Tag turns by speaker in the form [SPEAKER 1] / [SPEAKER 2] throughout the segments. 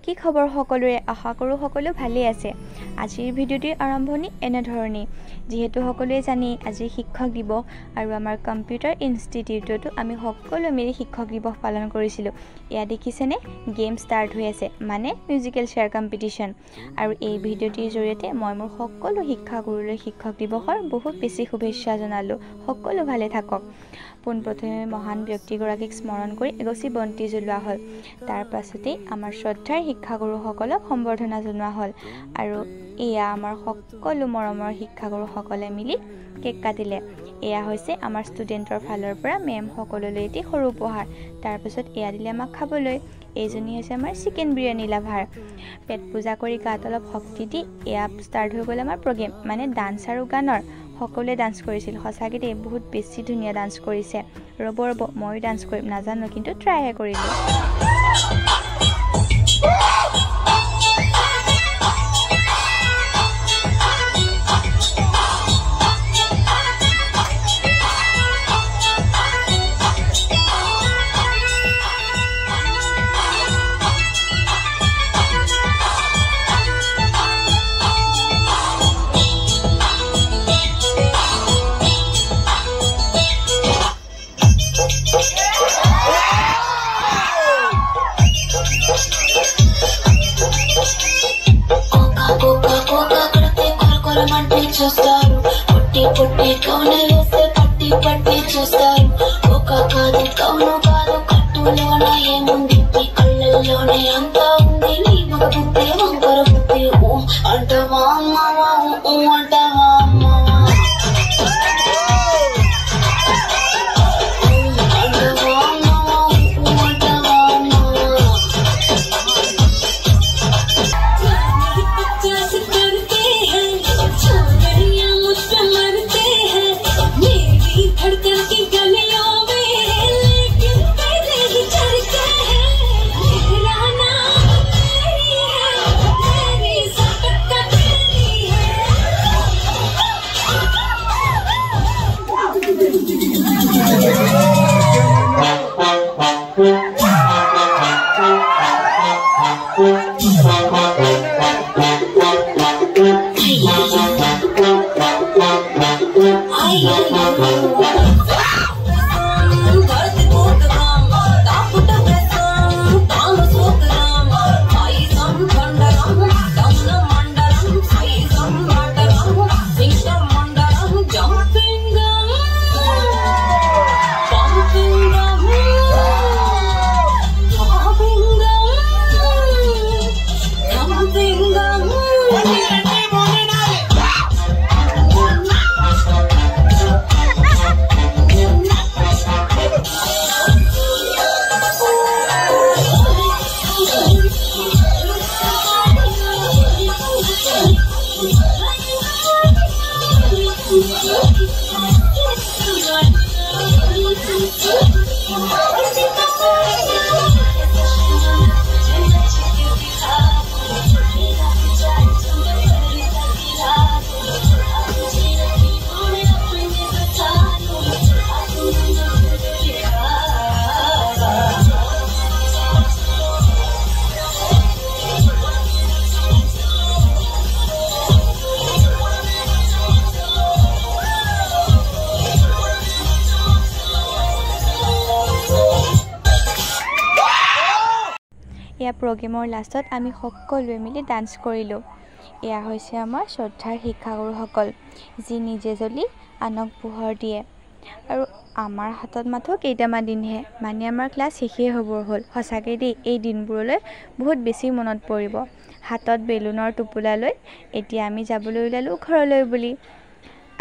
[SPEAKER 1] কি খবৰ সকলোৰে আশা কৰো সকলো ভালে আছে আজিৰ ভিডিওটিৰ আৰম্ভণি এনেধৰণেই যেহেতু সকলোৱে জানি আজি শিক্ষক দিৱস আৰু আমাৰ কম্পিউটাৰ ইনষ্টিটিউটতো আমি সকলো মিলি শিক্ষক দিৱস পালন কৰিছিলো ইয়া দেখিছেনে গেম ষ্টাৰ্ট হৈ আছে মানে মিউজিক্যাল চেয়াৰ কম্পিটিশন আৰু এই ভিডিওটিৰ জৰিয়তে মই মোৰ সকলো শিক্ষাগুৰুলৈ শিক্ষক দিৱসৰ বহুত বেছি শুভেচ্ছা জনালো সকলো ভালে থাকক পোনপ্ৰথমে মহান ব্যক্তিগৰাকীক স্মৰণ কৰি এগছি বন্তি জ্বলোৱা হ'ল তাৰ পাছতে আমাৰ শ্ৰদ্ধাৰ শিক্ষাগুৰুসকলক সম্বৰ্ধনা জনোৱা হ'ল আৰু এয়া আমাৰ সকলো মৰমৰ শিক্ষাগুৰুসকলে মিলি কেক কাটিলে এয়া হৈছে আমাৰ ষ্টুডেণ্টৰ ফালৰ পৰা মেম সকলোলৈ এটি সৰু উপহাৰ তাৰ পাছত এয়া দিলে আমাক খাবলৈ এইজনী হৈছে আমাৰ চিকেন বিৰিয়ানী লাভাৰ পেট পূজা কৰি গাত অলপ শক্তি দি এয়া ষ্টাৰ্ট হৈ গ'ল আমাৰ প্ৰগ্ৰেম মানে ডান্স আৰু গানৰ সকলোৱে ডান্স কৰিছিল সঁচাকৈ দেই বহুত বেছি ধুনীয়া ডান্স কৰিছে ৰ'ব ময়ো ডান্স কৰিম নাজানো কিন্তু ট্ৰাইহে কৰিলোঁ చూస్తారు పుట్టి పుట్టి కౌనలేస్తే పట్టి పట్టి చూస్తారు ఒక కాదు కౌను కాదు కట్టులోన ఏముంది ఈ కళ్ళల్లోనే అంతా ఉంది నీ మగ బుద్ధి వంకర బుద్ధి అంటవా అమ్మవా అంటవా అమ్మవా এয়া প্ৰগ্ৰেমৰ লাষ্টত আমি সকলোৱে মিলি ডান্স কৰিলোঁ এয়া হৈছে আমাৰ শ্ৰদ্ধাৰ শিক্ষাগুৰুসকল যি নিজে জ্বলি আনক পোহৰ দিয়ে আৰু আমাৰ হাতত মাথো কেইটামান দিনহে মানে আমাৰ ক্লাছ শেষেই হ'ব হ'ল সঁচাকৈ দেই এই দিনবোৰলৈ বহুত বেছি মনত পৰিব হাতত বেলুনৰ টোপোলা লৈ এতিয়া আমি যাবলৈ ওলালোঁ ঘৰলৈ বুলি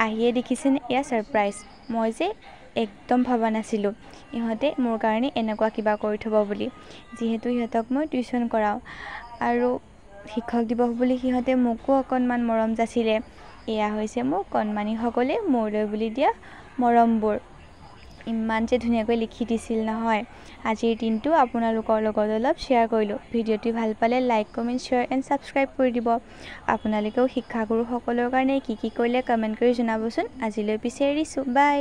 [SPEAKER 1] আহিয়ে দেখিছেনে এয়া ছাৰপ্ৰাইজ মই যে একদম ভবা নাছিলোঁ ইহঁতে মোৰ কাৰণে এনেকুৱা কিবা কৰি থ'ব বুলি যিহেতু সিহঁতক মই টিউশ্যন কৰাওঁ আৰু শিক্ষক দিৱস বুলি সিহঁতে মোকো অকণমান মৰম যাচিলে এয়া হৈছে মোৰ কণমানিসকলে মোৰলৈ বুলি দিয়া মৰমবোৰ ইমান যে ধুনীয়াকৈ লিখি দিছিল নহয় আজিৰ দিনটো আপোনালোকৰ লগত অলপ শ্বেয়াৰ কৰিলোঁ ভিডিঅ'টি ভাল পালে like comment share and subscribe কৰি দিব আপোনালোকেও শিক্ষাগুৰুসকলৰ কাৰণে কি কৰিলে কমেণ্ট কৰি জনাবচোন আজিলৈ পিছে এৰিছোঁ বাই